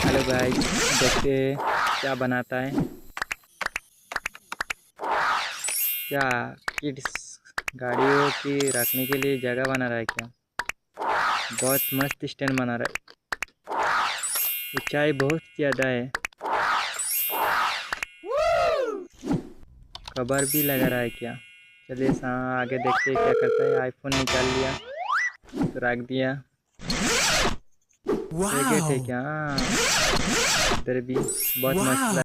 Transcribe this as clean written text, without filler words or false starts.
Hello guys, देखते हैं क्या बनाता है। क्या किड्स गाड़ियों की रखने के लिए जगह बना रहा है क्या? बहुत मस्त स्टैंड बना रहा है। ऊंचाई बहुत ज़्यादा है। कवर भी लगा रहा है क्या? चलिए आगे देखते हैं क्या करता है। आईफोन निकाल लिया तो रख दिया। ये गेट है Wow! क्या? हाँ, इधर भी बहुत मस्त Wow!